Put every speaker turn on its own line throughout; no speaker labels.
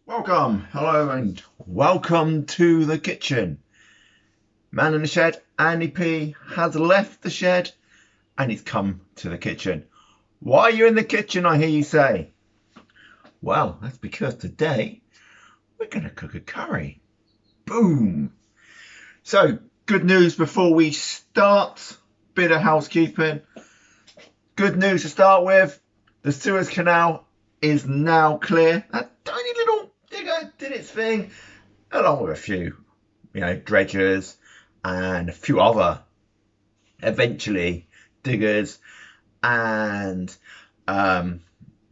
Welcome, hello and welcome to the kitchen. Man in the shed, Andy P has left the shed and he's come to the kitchen. Why are you in the kitchen, I hear you say? Well, that's because today we're going to cook a curry. Boom! So, good news before we start, bit of housekeeping. Good news to start with, the Suez Canal is now clear. That tiny little digger did its thing, along with a few, dredgers and a few other, eventually, diggers and,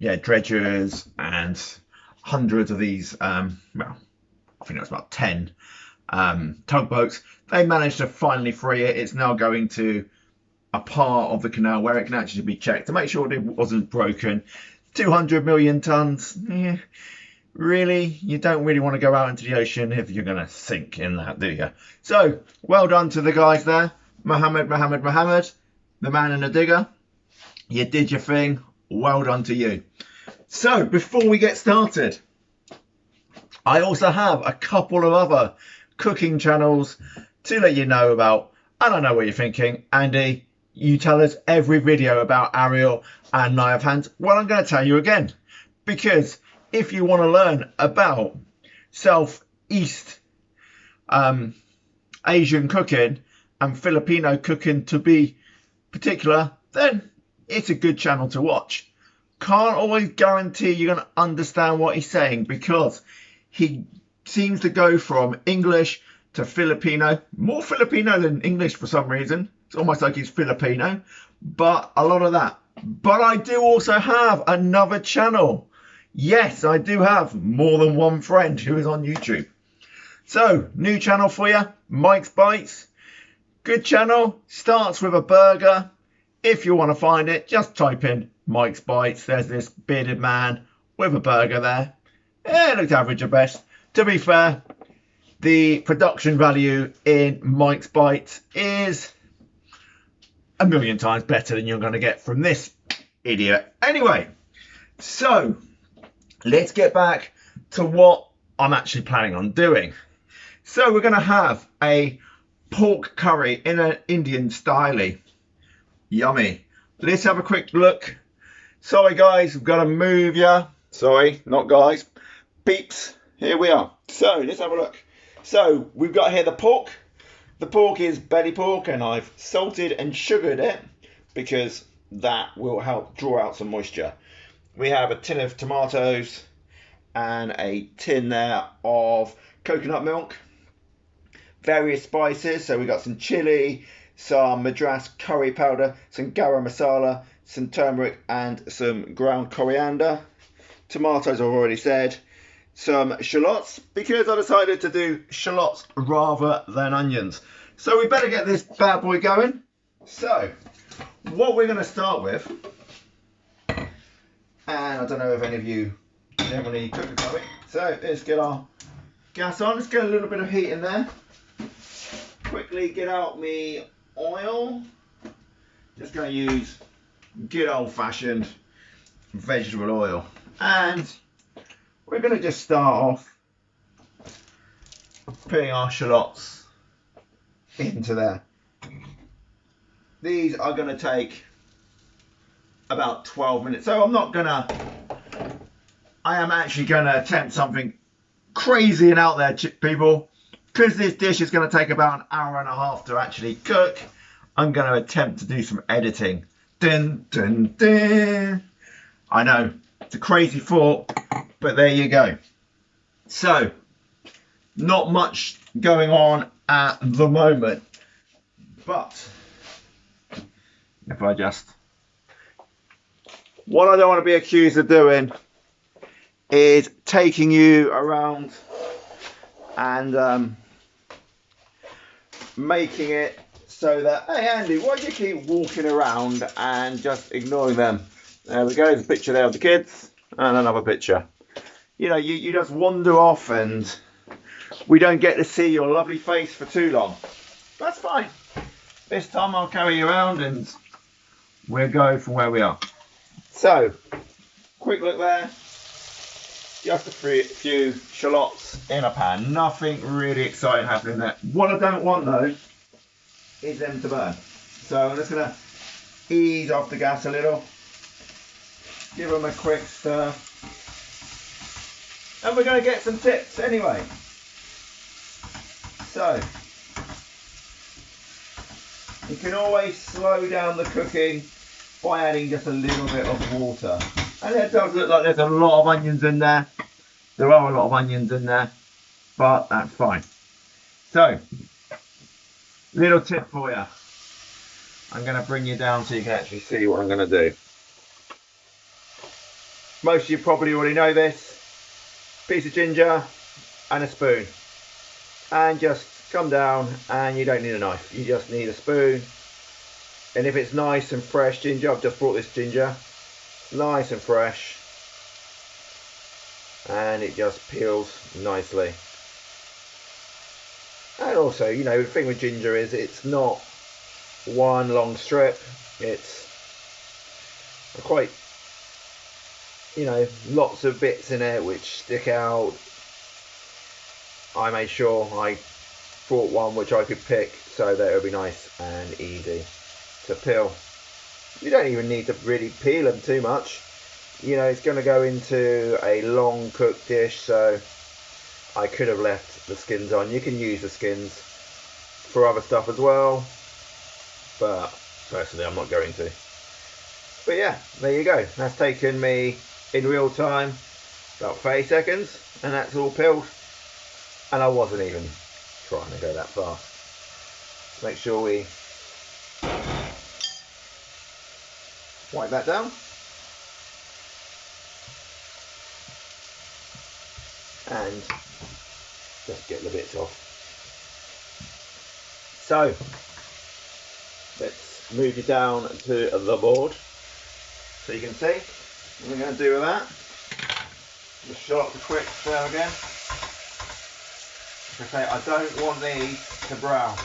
dredgers and hundreds of these, I think it was about 10 tugboats. They managed to finally free it. It's now going to a part of the canal where it can actually be checked to make sure it wasn't broken. 200 million tons. Yeah, really, you don't really want to go out into the ocean if you're going to sink in that, do you? So, well done to the guys there. Mohammed, the man in the digger. You did your thing. Well done to you. So, before we get started, I also have a couple of other cooking channels to let you know about. And I know what you're thinking, Andy, you tell us every video about Ariel and knife hands. Well, I'm going to tell you again, because if you want to learn about Southeast Asian cooking and Filipino cooking to be particular, then it's a good channel to watch. Can't always guarantee you're going to understand what he's saying, because he seems to go from English to Filipino, more Filipino than English for some reason. It's almost like he's Filipino, but a lot of that. But I do also have another channel. Yes, I do have more than one friend who is on YouTube. So, new channel for you, Mike's Bites. Good channel, starts with a burger. If you want to find it, just type in Mike's Bites. There's this bearded man with a burger there. It looks average at best. To be fair, the production value in Mike's Bites is a million times better than you're going to get from this idiot. Anyway, so let's get back to what I'm actually planning on doing. So we're going to have a pork curry in an Indian style. Yummy. Let's have a quick look. Sorry guys, we've got to move ya. Sorry, not guys. Beeps. Here we are. So let's have a look. So we've got here the pork. The pork is belly pork, and I've salted and sugared it because that will help draw out some moisture. We have a tin of tomatoes and a tin there of coconut milk. Various spices, so we got some chili, some Madras curry powder, some garam masala, some turmeric and some ground coriander. Tomatoes I've already said. Some shallots, because I decided to do shallots rather than onions. So we better get this bad boy going. So, what we're going to start with, and I don't know if any of you generally cook a curry, so let's get our gas on. Let's get a little bit of heat in there. Quickly get out me oil. Just going to use good old-fashioned vegetable oil. And we're going to just start off putting our shallots into there. These are going to take about 12 minutes. So I am actually going to attempt something crazy and out there, people. Because this dish is going to take about an hour and a half to actually cook, I'm going to attempt to do some editing. Dun, dun, dun. I know, it's a crazy thought, but there you go. So, not much going on at the moment, but if I just, what I don't want to be accused of doing is taking you around and making it so that, hey Andy, why do you keep walking around and just ignoring them? There we go, there's a picture there of the kids and another picture. You know, you just wander off and we don't get to see your lovely face for too long. That's fine. This time I'll carry you around and we'll go from where we are. So, quick look there. just a few shallots in a pan. Nothing really exciting happening there. What I don't want though is them to burn. So I'm just going to ease off the gas a little, give them a quick stir, and we're going to get some tips anyway. So you can always slow down the cooking by adding just a little bit of water. And it does look like there's a lot of onions in there. There are a lot of onions in there, but that's fine. So, little tip for you. I'm going to bring you down so you can actually see what I'm going to do. Most of you probably already know this. Piece of ginger and a spoon. And just come down, and you don't need a knife. You just need a spoon. And if it's nice and fresh ginger, I've just brought this ginger. Nice and fresh. And it just peels nicely. And also, you know, the thing with ginger is it's not one long strip. It's quite, you know, lots of bits in it which stick out. I made sure I brought one which I could pick so that it would be nice and easy to peel. You don't even need to really peel them too much. You know, it's going to go into a long cooked dish, so I could have left the skins on. You can use the skins for other stuff as well, but personally I'm not going to. But yeah, there you go. That's taken me in real time about 30 seconds, and that's all peeled. And I wasn't even trying to go that fast. Make sure we wipe that down. And just get the bits off. So let's move you down to the board so you can see what we're going to do with that. Just shut up the quick stir again. Like I say, I don't want these to brown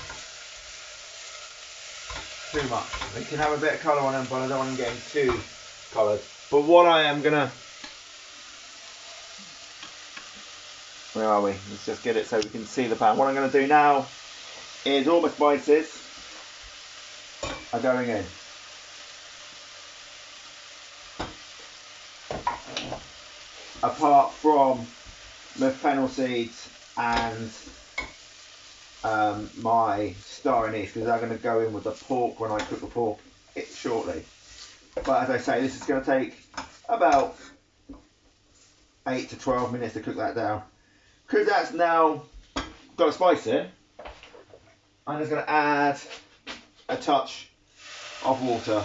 too much. They can have a bit of colour on them, but I don't want them getting too coloured. But what I am going to, where are we? Let's just get it so we can see the pan. What I'm going to do now is all my spices are going in. Apart from the fennel seeds and my star anise, because they're going to go in with the pork when I cook the pork shortly. But as I say, this is going to take about 8 to 12 minutes to cook that down. Because that's now got a spice in, I'm just going to add a touch of water.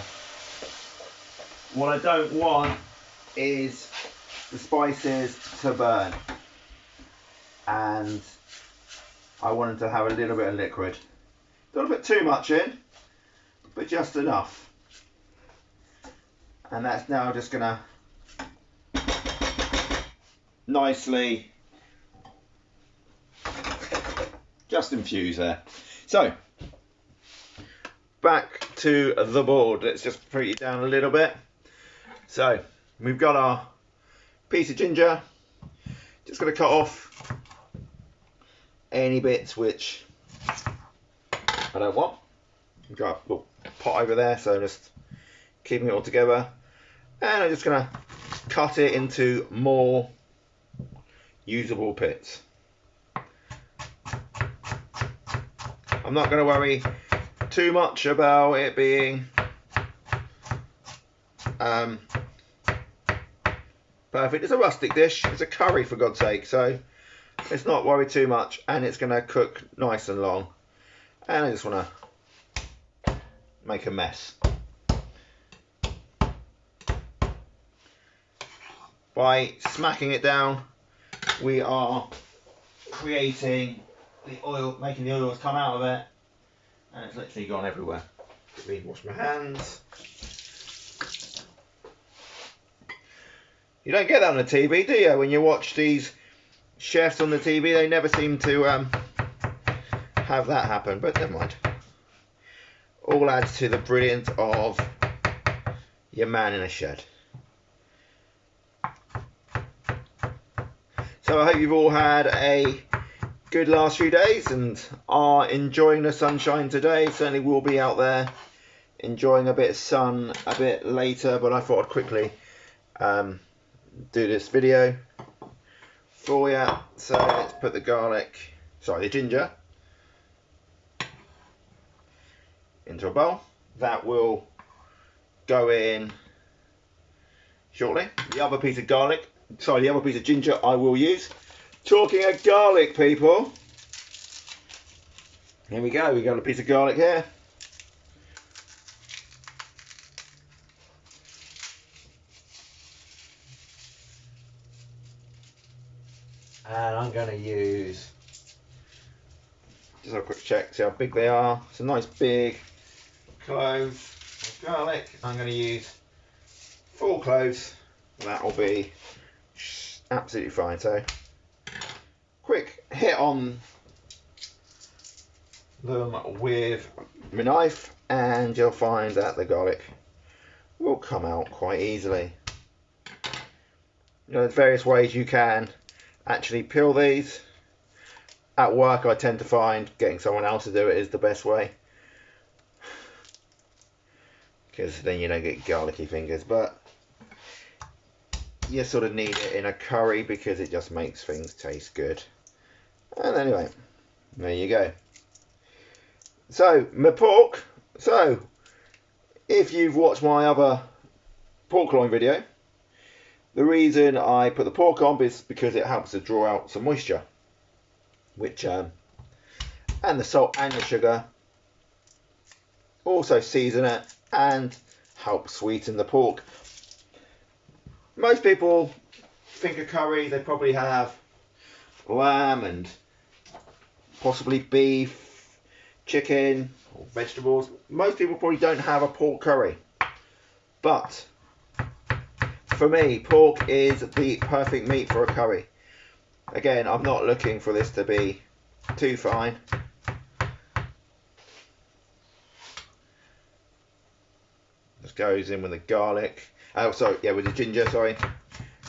What I don't want is the spices to burn, and I want them to have a little bit of liquid. Don't put too much in, but just enough. And that's now just going to nicely just infuse there. So back to the board. Let's just put it down a little bit. So we've got our piece of ginger. Just going to cut off any bits which I don't want. We've got a little pot over there, so I'm just keeping it all together. And I'm just going to cut it into more usable bits. I'm not going to worry too much about it being perfect. It's a rustic dish, it's a curry for God's sake, so let's not worry too much, and it's going to cook nice and long. And I just want to make a mess. By smacking it down, we are creating the oil, making the oils come out of it, and it's literally gone everywhere. Let me wash my hands. You don't get that on the TV, do you? When you watch these chefs on the TV, they never seem to have that happen, but never mind. All adds to the brilliance of your man in a shed. So I hope you've all had a good last few days and are enjoying the sunshine today. Certainly will be out there enjoying a bit of sun a bit later, but I thought I'd quickly do this video for you. So let's put the ginger into a bowl. That will go in shortly. The other piece of ginger I will use. Talking of garlic, people, here we go. We got a piece of garlic here. And I'm going to use, just have a quick check, see how big they are. It's a nice big clove of garlic. I'm going to use 4 cloves. That will be absolutely fine. So quick hit on them with my knife and you'll find that the garlic will come out quite easily. There's various ways you can actually peel these. At work I tend to find getting someone else to do it is the best way, because then you don't get garlicky fingers, but you sort of need it in a curry because it just makes things taste good. And anyway, there you go. So my pork. So if you've watched my other pork loin video, the reason I put the pork on is because it helps to draw out some moisture, which and the salt and the sugar also season it and help sweeten the pork. Most people think of curry, they probably have lamb and possibly beef, chicken, or vegetables. Most people probably don't have a pork curry, but for me, pork is the perfect meat for a curry. Again, I'm not looking for this to be too fine. This goes in with the garlic. Oh, sorry, yeah, with the ginger, sorry.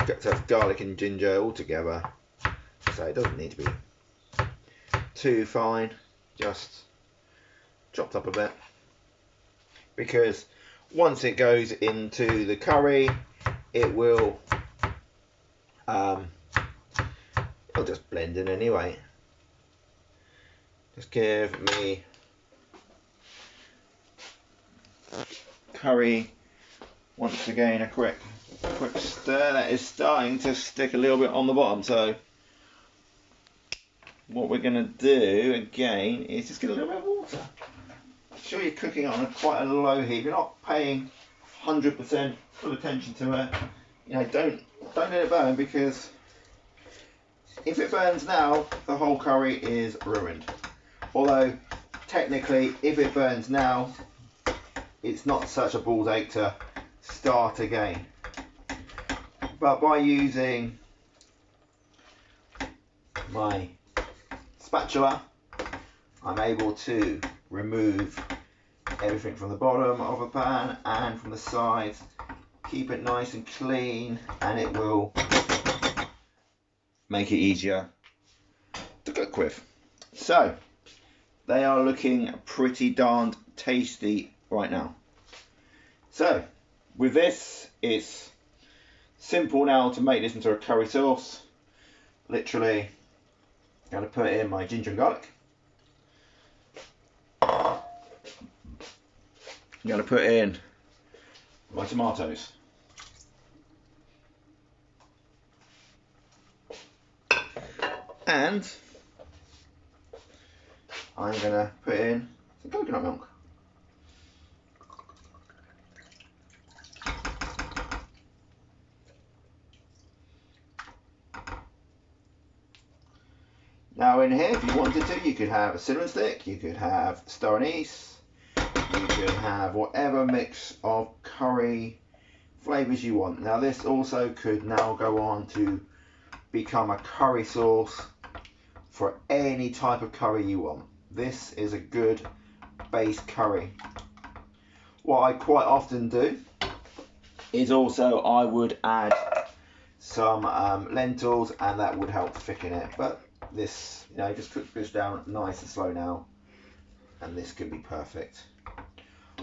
Got to have garlic and ginger all together. So it doesn't need to be too fine, just chopped up a bit. Because once it goes into the curry, it will it'll just blend in anyway. Just give me curry once again a quick stir. That is starting to stick a little bit on the bottom, so what we're going to do again is just get a little bit of water. Make sure you're cooking on quite a low heat. You're not paying 100% full attention to it. You know, don't let it burn, because if it burns now, the whole curry is ruined. Although technically, if it burns now, it's not such a ball's ache to start again. But by using my spatula, I'm able to remove everything from the bottom of a pan and from the sides, keep it nice and clean, and it will make it easier to cook with. So they are looking pretty darned tasty right now. So with this, it's simple now to make this into a curry sauce. Literally, I'm going to put in my ginger and garlic. I'm going to put in my tomatoes. And I'm going to put in some coconut milk. Now in here, if you wanted to, you could have a cinnamon stick, you could have star anise, you could have whatever mix of curry flavours you want. Now this also could now go on to become a curry sauce for any type of curry you want. This is a good base curry. What I quite often do is also I would add some lentils, and that would help thicken it. But this, you know, just cook this down nice and slow now, and this could be perfect.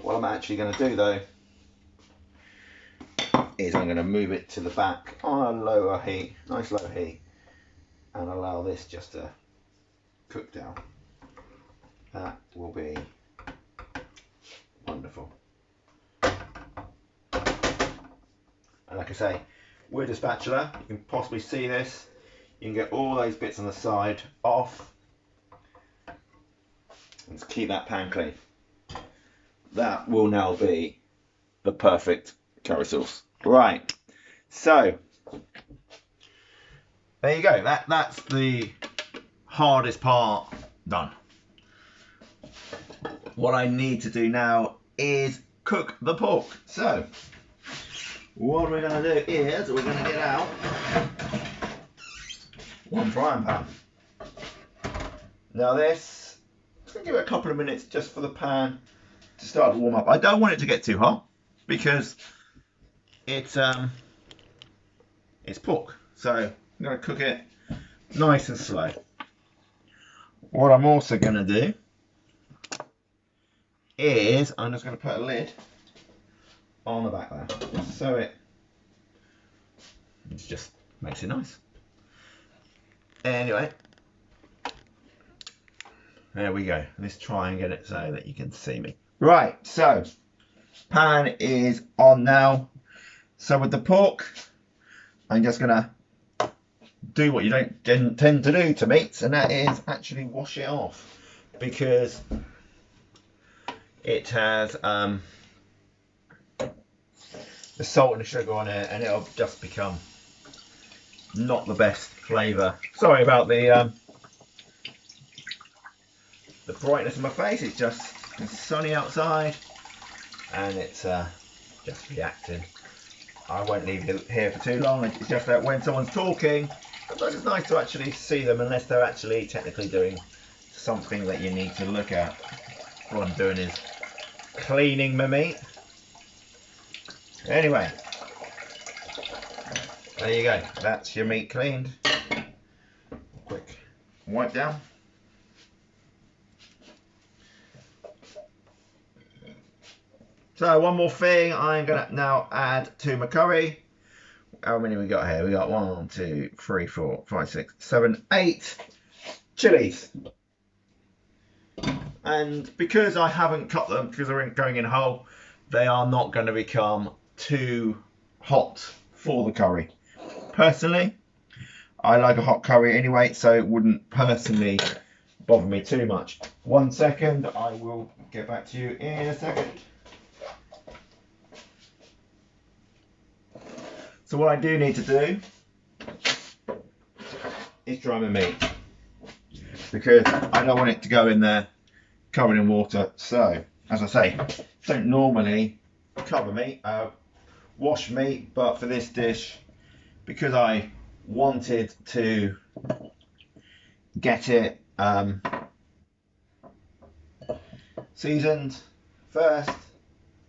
What I'm actually going to do though is I'm going to move it to the back on a lower heat, nice low heat, and allow this just to cook down. That will be wonderful. And like I say, with a spatula, you can possibly see this. You can get all those bits on the side off. And just keep that pan clean. That will now be the perfect curry sauce. Right, so there you go. That's the hardest part done. What I need to do now is cook the pork. So what we're going to do is we're going to get out one frying pan. Now this, I'm going to give it a couple of minutes just for the pan to start to warm up. I don't want it to get too hot because it's pork, so I'm going to cook it nice and slow. What I'm also going to do is I'm just going to put a lid on the back there, so it just makes it nice. Anyway, there we go. Let's try and get it so that you can see me. Right, so pan is on now. So with the pork, I'm just going to do what you don't tend to do to meats, and that is actually wash it off, because it has the salt and the sugar on it, and it'll just become not the best flavour. Sorry about the brightness of my face. It's just it's sunny outside, and it's just reacting. I won't leave it here for too long. It's just that when someone's talking, sometimes it's nice to actually see them, unless they're actually technically doing something that you need to look at. What I'm doing is cleaning my meat. Anyway, there you go. That's your meat cleaned. Quick wipe down. So one more thing I'm going to now add to my curry. How many we got here? We got 1, 2, 3, 4, 5, 6, 7, 8 chilies. And because I haven't cut them, because they're going in whole, they are not going to become too hot for the curry. Personally, I like a hot curry anyway, so it wouldn't personally bother me too much. 1 second, I will get back to you in a second. So what I do need to do is dry my meat, because I don't want it to go in there covered in water. So, as I say, don't normally cover meat, wash meat, but for this dish, because I wanted to get it seasoned first,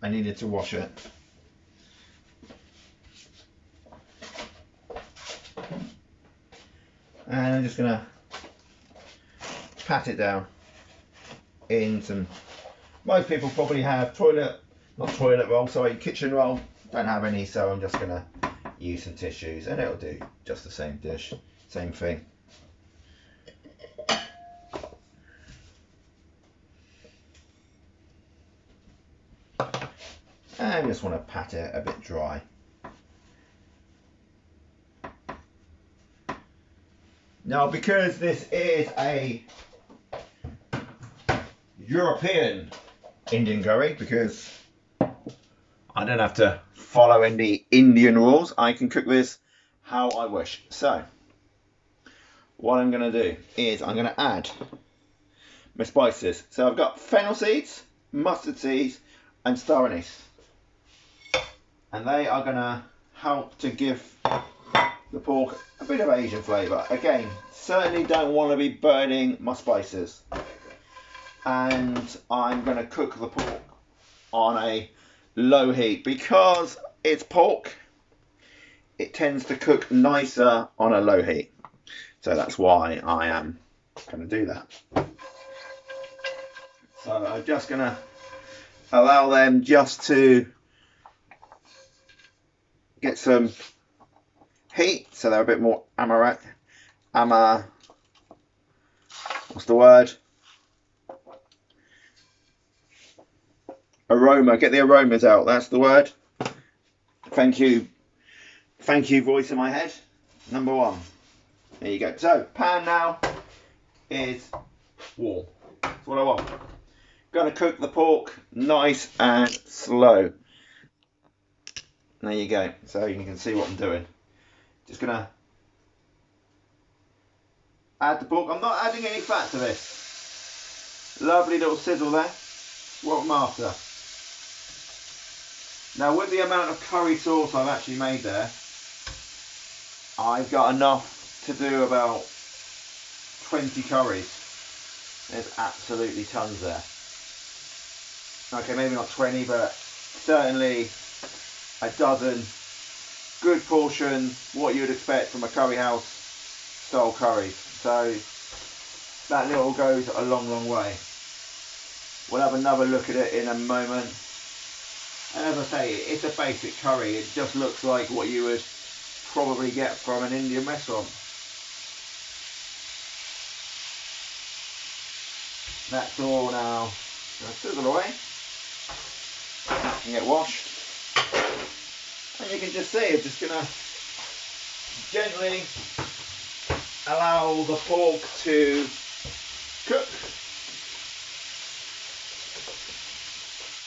I needed to wash it. And I'm just going to pat it down in some, most people probably have kitchen roll. Don't have any, so I'm just going to use some tissues, and it'll do just the same dish, same thing. And I just want to pat it a bit dry. Now, because this is a European Indian curry, because I don't have to follow any Indian rules, I can cook this how I wish. So, what I'm going to do is I'm going to add my spices. So I've got fennel seeds, mustard seeds, and star anise. And they are going to help to give the pork a bit of Asian flavour. Again, certainly don't want to be burning my spices. And I'm going to cook the pork on a low heat, because it's pork. it tends to cook nicer on a low heat. So that's why I am going to do that. So I'm just going to allow them just to get some heat, so they're a bit more what's the word? Aroma. Get the aromas out. That's the word. Thank you, voice in my head. Number one. There you go. So pan now is warm. That's what I want. Gonna cook the pork nice and slow. There you go. So you can see what I'm doing. Just gonna add the pork. I'm not adding any fat to this. Lovely little sizzle there. What I'm after. Now with the amount of curry sauce I've actually made there, I've got enough to do about 20 curries. There's absolutely tons there. Okay, maybe not 20, but certainly a dozen. Good portion, what you would expect from a curry house style curry. So that little goes a long, long way. We'll have another look at it in a moment. And as I say, it's a basic curry. It just looks like what you would probably get from an Indian restaurant. That's all now. Gonna sizzle away. That can get washed. And you can just see, I'm just gonna gently allow the pork to cook.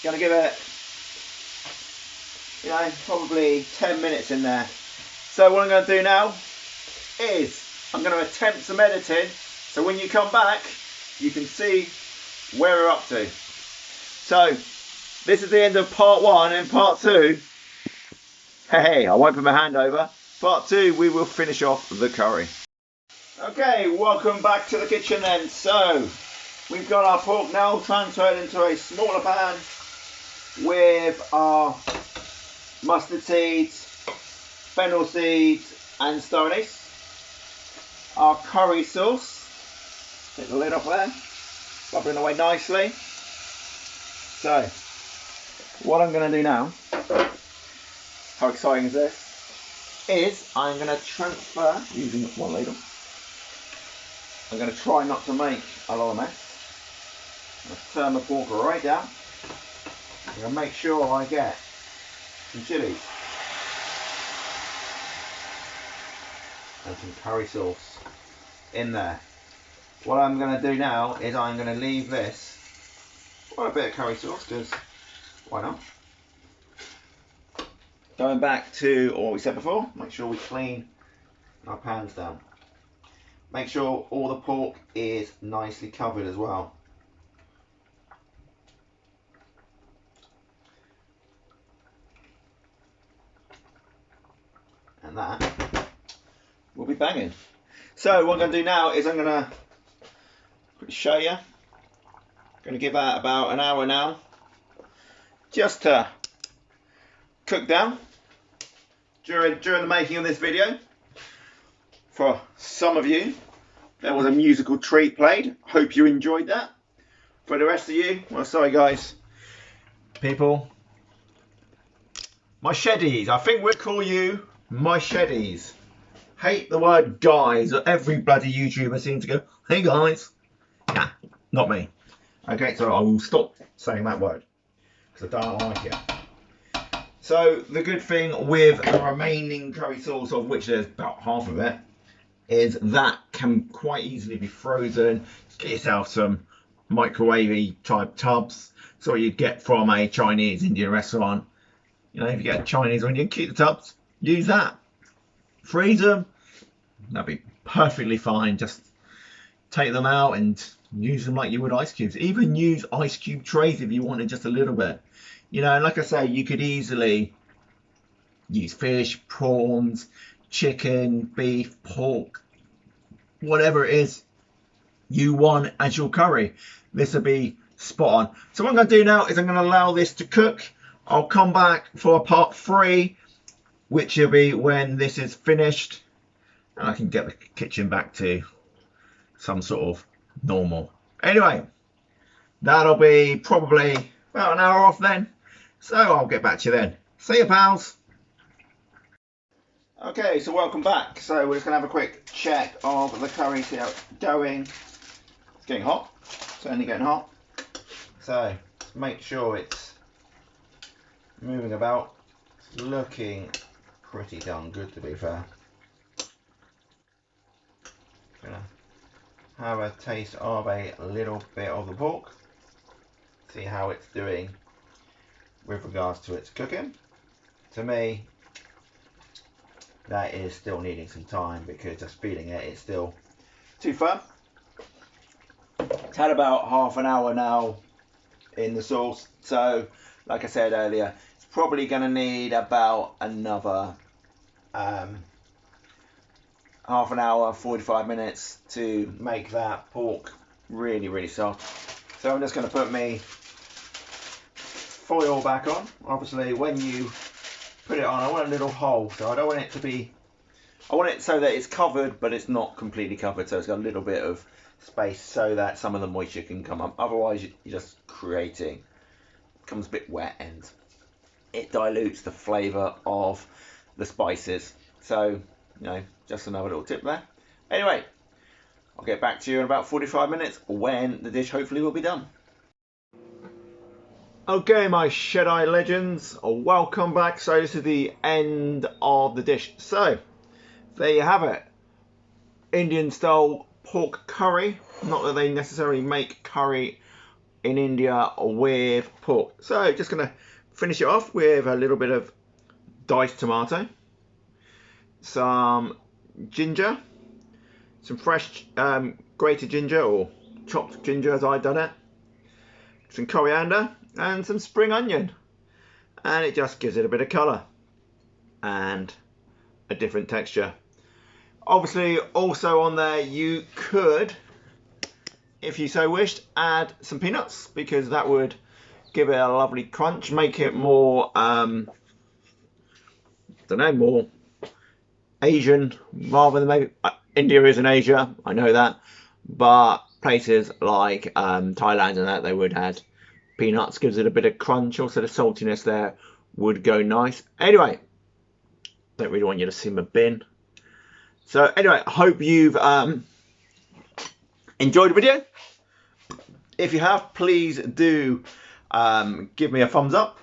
Gonna give it, probably 10 minutes in there. So what I'm going to do now is I'm going to attempt some editing, so when you come back you can see where we're up to. So this is the end of part one. And part two, hey, I won't put my hand over. Part two, we will finish off the curry. Okay, welcome back to the kitchen then. So we've got our pork now transferred into a smaller pan with our mustard seeds, fennel seeds and star anise. Our curry sauce, get the lid off there, bubbling away nicely. So what I'm going to do now, how exciting is this, is I'm going to transfer, using one ladle, I'm going to try not to make a lot of mess. I'm going to turn the pork right down. I'm going to make sure I get some chilies and some curry sauce in there. What I'm going to do now is I'm going to leave this, quite a bit of curry sauce, because why not? Going back to what we said before, make sure we clean our pans down. Make sure all the pork is nicely covered as well. And that will be banging. So what I'm going to do now is I'm going to quickly show you. I'm going to give that about an hour now, just to cook down during the making of this video. For some of you, there was a musical treat played. Hope you enjoyed that. For the rest of you, well, sorry guys, people, my sheddies. I think we'll call you my sheddies. Hate the word guys. Every bloody YouTuber seems to go, hey guys. Nah, not me. Okay, so I will stop saying that word because I don't like it. So the good thing with the remaining curry sauce, of which there's about half of it, is that can quite easily be frozen. Get yourself some microwavy type tubs, so you'd get from a Chinese Indian restaurant. If you get Chinese or Indian, keep the tubs, use that, freeze them, that'd be perfectly fine. Just take them out and use them like you would ice cubes. Even use ice cube trays if you wanted just a little bit. And like I say, you could easily use fish, prawns, chicken, beef, pork, whatever it is you want as your curry. This will be spot on. So what I'm going to do now is I'm going to allow this to cook. I'll come back for part 3 which will be when this is finished and I can get the kitchen back to some sort of normal. Anyway, that'll be probably about an hour off then, so I'll get back to you then. See you, pals. Okay, so welcome back. So we're just going to have a quick check of the curry, see how it's going. It's getting hot, certainly getting hot. So make sure it's moving about. It's looking pretty darn good, to be fair. Gonna have a taste of a little bit of the pork. See how it's doing with regards to its cooking. To me, that is still needing some time because just feeling it, it's still too firm. It's had about half an hour now in the sauce, so like I said earlier, it's probably going to need about another half an hour, 45 minutes to make that pork really soft. So I'm just going to put me foil back on. Obviously when you put it on, I want a little hole, so I don't want it to be, I want it so that it's covered but it's not completely covered, so it's got a little bit of space so that some of the moisture can come up. Otherwise you're just creating, it becomes a bit wet and it dilutes the flavour of the spices. So, you know, just another little tip there. Anyway, I'll get back to you in about 45 minutes when the dish hopefully will be done. Okay, my shed-eye legends, welcome back. So this is the end of the dish. So there you have it, Indian style pork curry. Not that they necessarily make curry in India with pork. So just gonna finish it off with a little bit of diced tomato, some ginger, some fresh grated ginger or chopped ginger as I've done it, some coriander and some spring onion, and it just gives it a bit of colour and a different texture. Obviously also on there you could, if you so wished, add some peanuts because that would give it a lovely crunch, make it more I don't know, more Asian rather than maybe India isn't Asia, I know that, but places like Thailand and that, they would add peanuts, gives it a bit of crunch. Also the saltiness there would go nice. Anyway, don't really want you to see my bin. So anyway, I hope you've enjoyed the video. If you have, please do give me a thumbs up.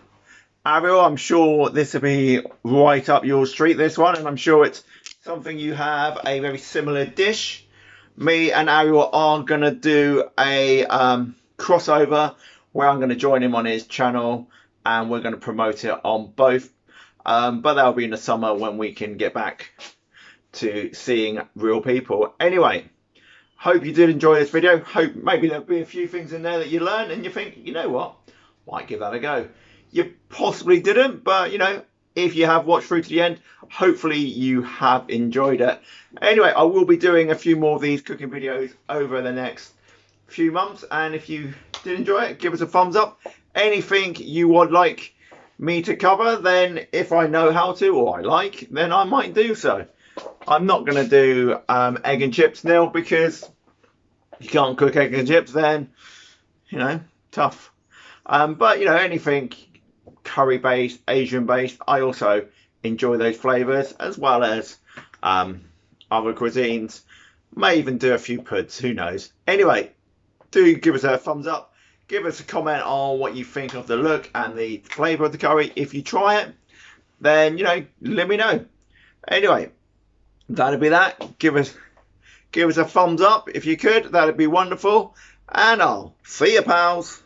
Ariel, I'm sure this will be right up your street, this one, and I'm sure it's something you have a very similar dish. Me and Ariel are going to do a crossover where I'm going to join him on his channel and we're going to promote it on both. But that'll be in the summer when we can get back to seeing real people. Anyway, hope you did enjoy this video. Hope maybe there'll be a few things in there that you learn and you think, you know what, might give that a go. You possibly didn't, but you know, if you have watched through to the end, hopefully you have enjoyed it. Anyway, I will be doing a few more of these cooking videos over the next few months, and if you did enjoy it, give us a thumbs up. Anything you would like me to cover, then if I know how to or I like, then I might do so. I'm not going to do egg and chips now because you can't cook egg and chips, then you know, tough. But you know, anything curry based, Asian based, I also enjoy those flavors, as well as other cuisines. May even do a few puds, who knows. Anyway, do give us a thumbs up, give us a comment on what you think of the look and the flavor of the curry. If you try it, then you know, let me know. Anyway, that'll be that. Give us a thumbs up if you could, that'd be wonderful, and I'll see you, pals.